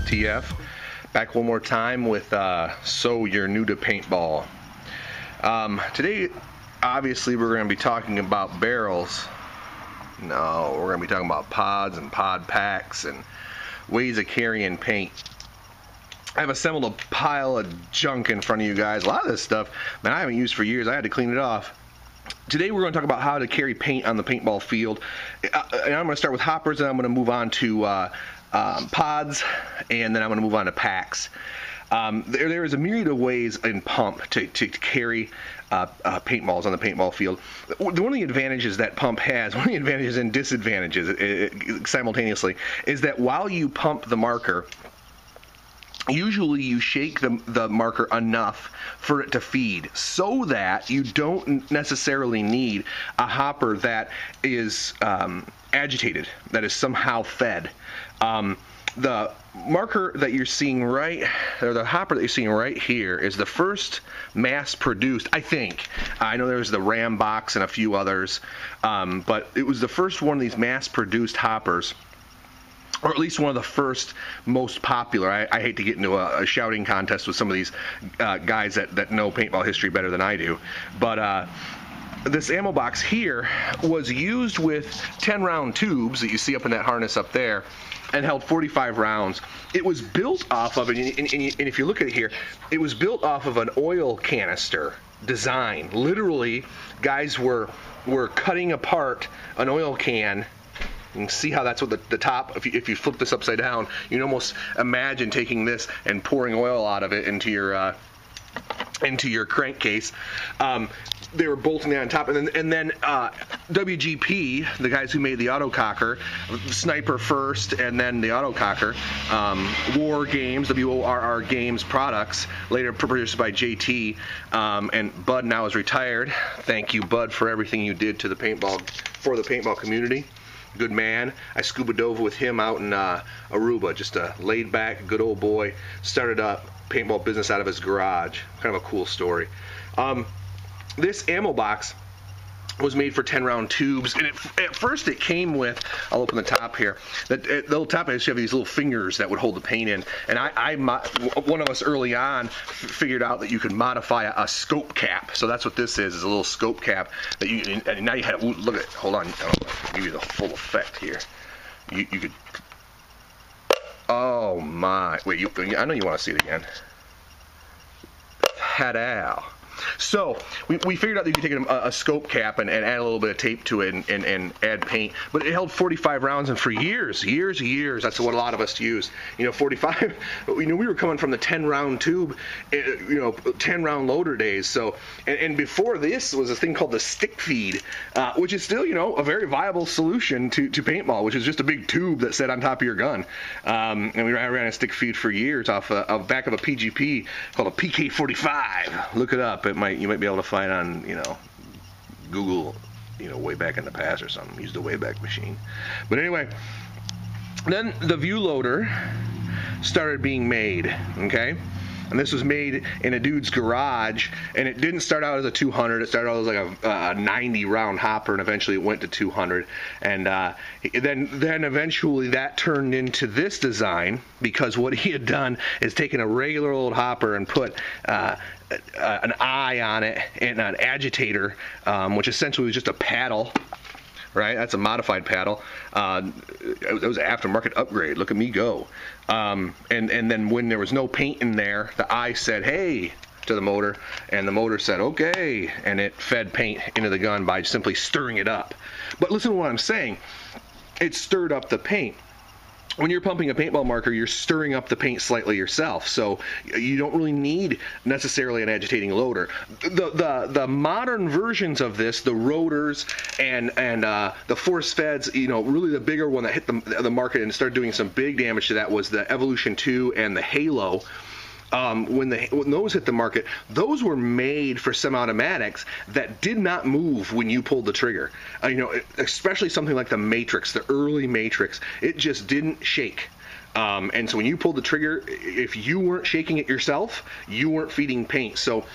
TF. Back one more time with So You're New to Paintball. Today, obviously, we're going to be talking about barrels. No, we're going to be talking about pods and pod packs and ways of carrying paint. I've assembled a pile of junk in front of you guys. A lot of this stuff, man, I haven't used for years. I had to clean it off. Today we're going to talk about how to carry paint on the paintball field. And I'm going to start with hoppers, and I'm going to move on to pods, and then I'm going to move on to packs. There is a myriad of ways in pump to carry paintballs on the paintball field. One of the advantages that pump has, one of the advantages and disadvantages simultaneously, is that while you pump the marker, usually you shake the marker enough for it to feed so that you don't necessarily need a hopper that is agitated, that is somehow fed. The marker that you're seeing or the hopper that you're seeing right here is the first mass-produced, I think. I know there's the Ram box and a few others, but it was the first one of these mass-produced hoppers, or at least one of the first most popular. I hate to get into a shouting contest with some of these guys that know paintball history better than I do, but this ammo box here was used with 10-round tubes that you see up in that harness up there, and held 45 rounds. It was built off of, and if you look at it here, it was built off of an oil canister design. Literally, guys were cutting apart an oil can. You can see how that's what the top, if you flip this upside down, you can almost imagine taking this and pouring oil out of it into your crankcase. They were bolting that on top, and then WGP, the guys who made the autococker, Sniper first, and then the autococker, War Games, WORR Games products, later produced by JT, and Bud now is retired. Thank you, Bud, for everything you did to the paintball community. Good man. I scuba dove with him out in Aruba. Just a laid back, good old boy. Started up paintball business out of his garage. Kind of a cool story. This ammo box was made for 10-round tubes, and at first it came with, I'll open the top here, the little top has you have these little fingers that would hold the paint in, and one of us early on figured out that you could modify a scope cap. So that's what this is a little scope cap that you, and now you have, look at, hold on, I'll give you the full effect here. You could, oh my, wait, I know you want to see it again. Ta-da. So we figured out that you could take a scope cap and add a little bit of tape to it and add paint, but it held 45 rounds, and for years, that's what a lot of us used. 45. We were coming from the 10-round tube, 10-round loader days. So and before this was a thing called the stick feed, which is still a very viable solution to paintball, which is just a big tube that sat on top of your gun. And we ran a stick feed for years off back of a PGP called a PK45. Look it up. You might be able to find on Google, way back in the past or something. Use the Wayback Machine. But anyway, then the view loader started being made. Okay. And this was made in a dude's garage, and it didn't start out as a 200. It started out as like a 90-round hopper, and eventually it went to 200. And then eventually that turned into this design, because what he had done is taken a regular old hopper and put an eye on it and an agitator, which essentially was just a paddle. Right, that's a modified paddle. It was an aftermarket upgrade. Look at me go. And then when there was no paint in there, the eye said, "Hey," to the motor, and the motor said, "Okay," and it fed paint into the gun by simply stirring it up. But listen to what I'm saying. It stirred up the paint. When you're pumping a paintball marker, you're stirring up the paint slightly yourself, so you don't really need necessarily an agitating loader. The modern versions of this, the rotors and the force feds, really the bigger one that hit the market and started doing some big damage to that was the Evolution 2 and the Halo. When those hit the market, those were made for semi-automatics that did not move when you pulled the trigger. Especially something like the Matrix, the early Matrix, it just didn't shake. And so when you pulled the trigger, if you weren't shaking it yourself, you weren't feeding paint. So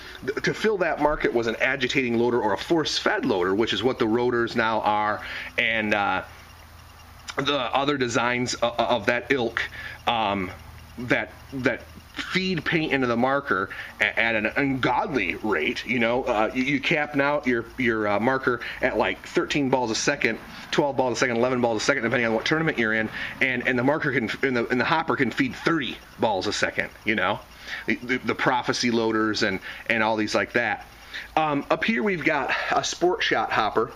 to fill that market was an agitating loader or a force-fed loader, which is what the rotors now are, and the other designs of that ilk. that feed paint into the marker at an ungodly rate. You cap out your marker at like 13 balls a second, 12 balls a second, 11 balls a second, depending on what tournament you're in, and the marker can in the hopper can feed 30 balls a second. The prophecy loaders and all these like that. Up here we've got a sport shot hopper,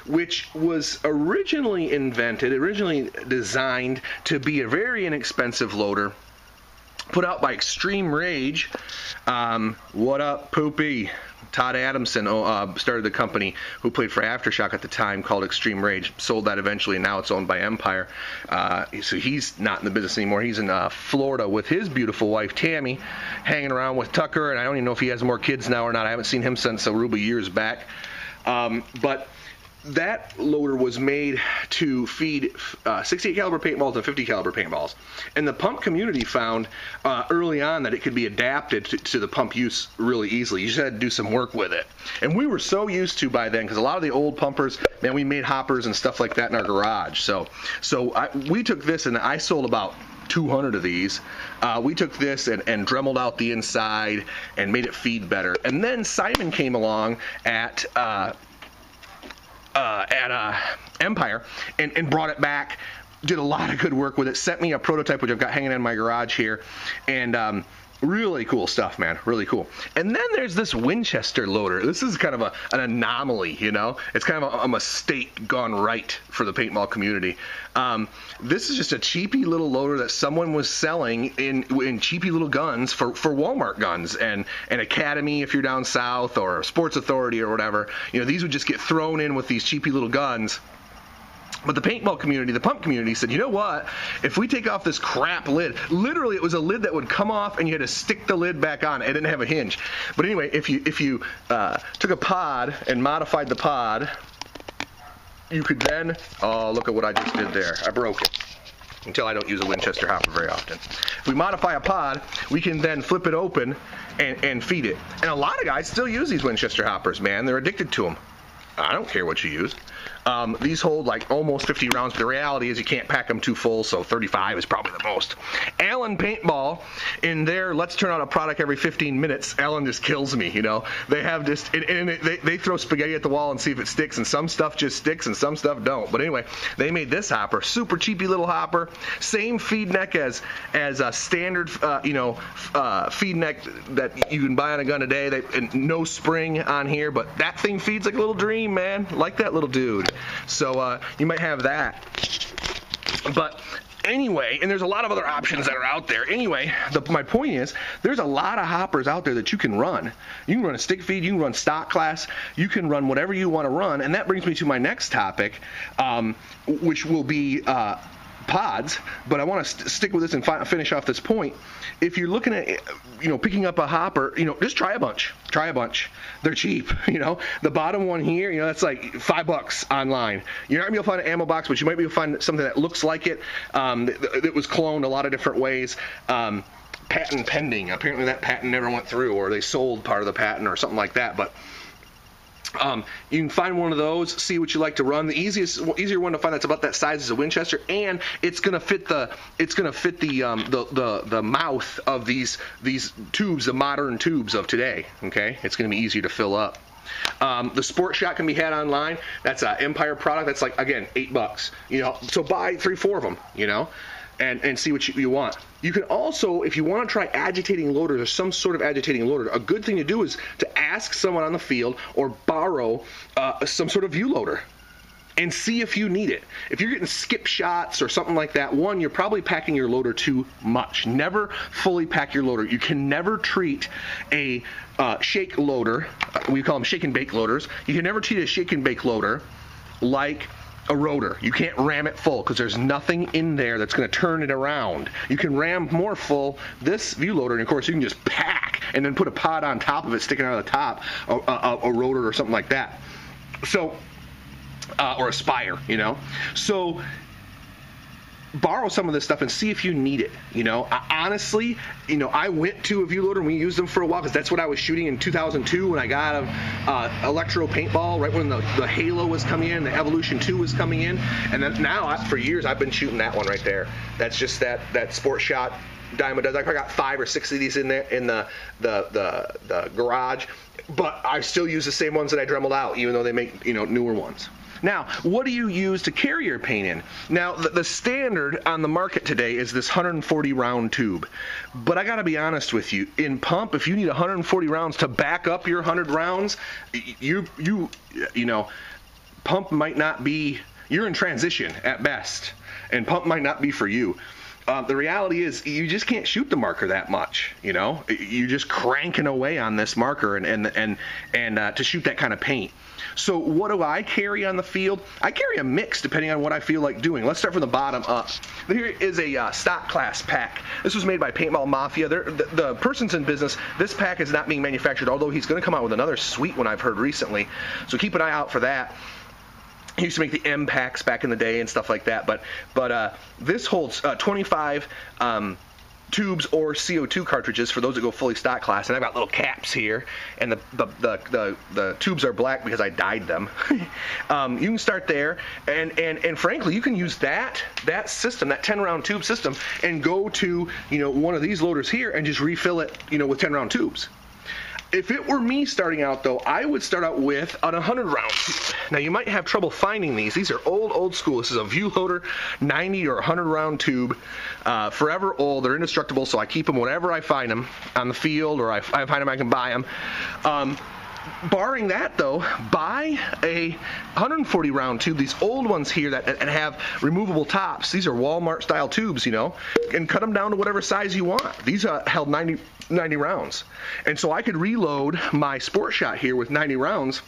which was originally designed to be a very inexpensive loader, put out by Extreme Rage. What up, Poopy? Todd Adamson started the company, who played for Aftershock at the time, called Extreme Rage. Sold that eventually, and now it's owned by Empire. So he's not in the business anymore. He's in Florida with his beautiful wife, Tammy, hanging around with Tucker, and I don't even know if he has more kids now or not. I haven't seen him since Aruba years back. But that loader was made to feed 68 caliber paintballs and 50 caliber paintballs, and the pump community found early on that it could be adapted to the pump use really easily. You just had to do some work with it, and we were so used to by then, because a lot of the old pumpers, man, we made hoppers and stuff like that in our garage. So we took this, and I sold about 200 of these. We took this and dremeled out the inside and made it feed better. And then Simon came along at Empire and brought it back, did a lot of good work with it, sent me a prototype, which I've got hanging in my garage here, and really cool stuff, man, really cool. And then there's this Winchester loader. This is kind of an anomaly, it's kind of a mistake gone right for the paintball community. This is just a cheapy little loader that someone was selling in cheapy little guns for Walmart guns and Academy if you're down south, or Sports Authority or whatever. These would just get thrown in with these cheapy little guns. But the paintball community, the pump community, said, you know what? If we take off this crap lid, literally it was a lid that would come off and you had to stick the lid back on. It didn't have a hinge. But anyway, if you took a pod and modified the pod, you could then, oh, look at what I just did there. I broke it. Until I don't use a Winchester hopper very often. If we modify a pod, we can then flip it open and feed it. And a lot of guys still use these Winchester hoppers, man. They're addicted to them. I don't care what you use. These hold like almost 50 rounds, but the reality is you can't pack them too full, so 35 is probably the most. Allen Paintball, in their let's turn out a product every 15 minutes, Allen just kills me, They have just, and they throw spaghetti at the wall and see if it sticks, and some stuff just sticks and some stuff don't. But anyway, they made this hopper, super cheapy little hopper, same feed neck as a standard, feed neck that you can buy on a gun today, and no spring on here, but that thing feeds like a little dream, man, like that little dude. So you might have that. But anyway, and there's a lot of other options that are out there. Anyway, my point is, there's a lot of hoppers out there that you can run. You can run a stick feed, you can run stock class, you can run whatever you want to run. And that brings me to my next topic, which will be pods, but I want to stick with this and finish off this point. If you're looking at, picking up a hopper, just try a bunch. They're cheap, The bottom one here, that's like $5 online. You're not going to be able to find an ammo box, but you might be able to find something that looks like it. It was cloned a lot of different ways. Patent pending. Apparently that patent never went through, or they sold part of the patent or something like that, but you can find one of those, see what you like to run. The easier one to find that's about that size is a Winchester, and it's gonna fit the mouth of these tubes, the modern tubes of today. Okay, it's gonna be easier to fill up. The Sport Shot can be had online. That's an Empire product. That's like, again, $8. So buy 3-4 of them. And see what you want. You can also, if you want to try agitating loaders or some sort of agitating loader, a good thing to do is to ask someone on the field or borrow some sort of view loader and see if you need it. If you're getting skip shots or something like that, one, you're probably packing your loader too much. Never fully pack your loader. You can never treat a shake loader, we call them shake and bake loaders, you can never treat a shake and bake loader like a rotor. You can't ram it full because there's nothing in there that's going to turn it around. You can ram more full this view loader, and of course you can just pack and then put a pod on top of it sticking out of the top, a rotor or something like that. So, or a spire, So borrow some of this stuff and see if you need it. You know, honestly, you know, I went to a view loader and we used them for a while because that's what I was shooting in 2002 when I got out of electro paintball, right when the Halo was coming in, the Evolution 2 was coming in, and then now for years I've been shooting that one right there. That's just that Sport Shot Diamond does. I probably got 5 or 6 of these in there in the garage, but I still use the same ones that I Dremeled out, even though they make, you know, newer ones. Now, what do you use to carry your paint in? Now, the standard on the market today is this 140 round tube. But I got to be honest with you, in pump, if you need 140 rounds to back up your 100 rounds, you know, pump might not be, you're in transition at best, and pump might not be for you. The reality is you just can't shoot the marker that much, you know. You're just cranking away on this marker and to shoot that kind of paint. So what do I carry on the field? I carry a mix depending on what I feel like doing. Let's start from the bottom up. Here is a stock class pack. This was made by Paintball Mafia. The person's in business. This pack is not being manufactured, although he's going to come out with another sweet one I've heard recently. So keep an eye out for that. He used to make the M packs back in the day and stuff like that, but this holds 25 tubes or CO2 cartridges for those that go fully stock class. And I've got little caps here, and the tubes are black because I dyed them. You can start there, and frankly, you can use that system, that 10-round tube system, and go to, you know, one of these loaders here and just refill it, you know, with 10-round tubes. If it were me starting out, though, I would start out with an 100-round tube. Now, you might have trouble finding these. These are old school. This is a view loader 90 or 100-round tube, forever old. They're indestructible, so I keep them whenever I find them on the field, or I find them, I can buy them. Barring that, though, buy a 140-round tube, these old ones here that have removable tops. These are Walmart-style tubes, you know, and cut them down to whatever size you want. These held 90 rounds. And so I could reload my Sport Shot here with 90 rounds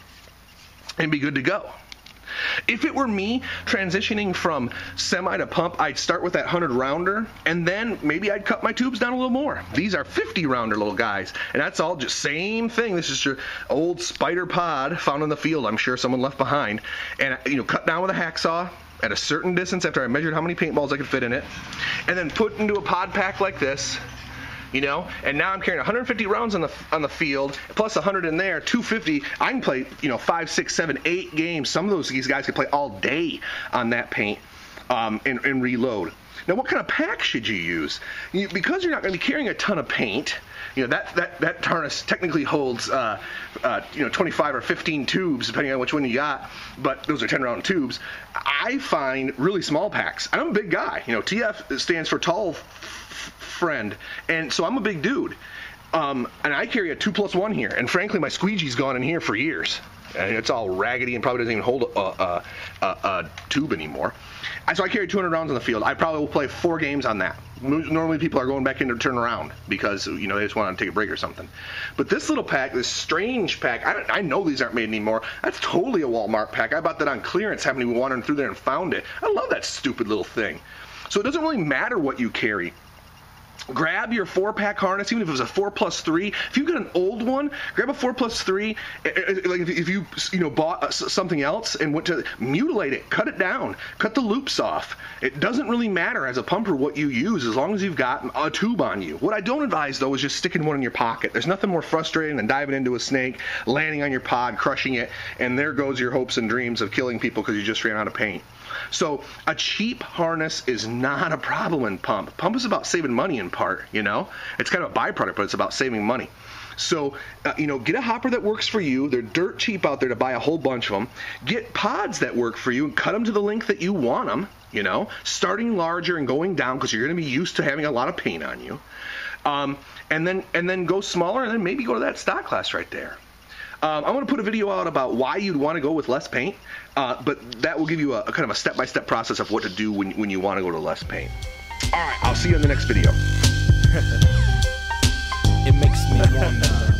and be good to go. If it were me transitioning from semi to pump, I'd start with that 100-rounder, and then maybe I'd cut my tubes down a little more. These are 50-rounder little guys, and that's all just same thing. This is your old spider pod found in the field, I'm sure someone left behind, and, you know, cut down with a hacksaw at a certain distance after I measured how many paintballs I could fit in it, and then put into a pod pack like this. You know, and now I'm carrying 150 rounds on the field, plus 100 in there, 250. I can play, you know, 5, 6, 7, 8 games. Some of these guys can play all day on that paint and reload. Now, what kind of pack should you use? Because you're not going to be carrying a ton of paint. You know, that harness technically holds, you know, 25 or 15 tubes, depending on which one you got, but those are 10-round tubes. I find really small packs. I'm a big guy. You know, TF stands for tall friend, and so I'm a big dude, and I carry a 2+1 here, and frankly my squeegee's gone in here for years, and it's all raggedy and probably doesn't even hold a tube anymore. So I carry 200 rounds on the field. I probably will play 4 games on that. Normally people are going back in to turn around because, you know, they just want to take a break or something. But this little pack, this strange pack, I know these aren't made anymore. That's totally a Walmart pack. I bought that on clearance, having to be wandering through there and found it. I love that stupid little thing. So it doesn't really matter what you carry. Grab your 4-pack harness, even if it was a 4+3. If you've got an old one, grab a 4+3. Like if you know, bought something else and went to mutilate it, cut it down, cut the loops off. It doesn't really matter as a pumper what you use as long as you've got a tube on you. What I don't advise, though, is just sticking one in your pocket. There's nothing more frustrating than diving into a snake, landing on your pod, crushing it, and there goes your hopes and dreams of killing people because you just ran out of paint. So a cheap harness is not a problem in pump. Pump is about saving money in part, you know. It's kind of a byproduct, but it's about saving money. So, you know, get a hopper that works for you. They're dirt cheap out there to buy a whole bunch of them. Get pods that work for you and cut them to the length that you want them, you know, starting larger and going down because you're going to be used to having a lot of paint on you. And then go smaller, and then maybe go to that stock class right there. I'm going to put a video out about why you'd want to go with less paint, but that will give you a kind of a step-by-step process of what to do when you want to go to less paint. All right, I'll see you in the next video. It makes me wonder.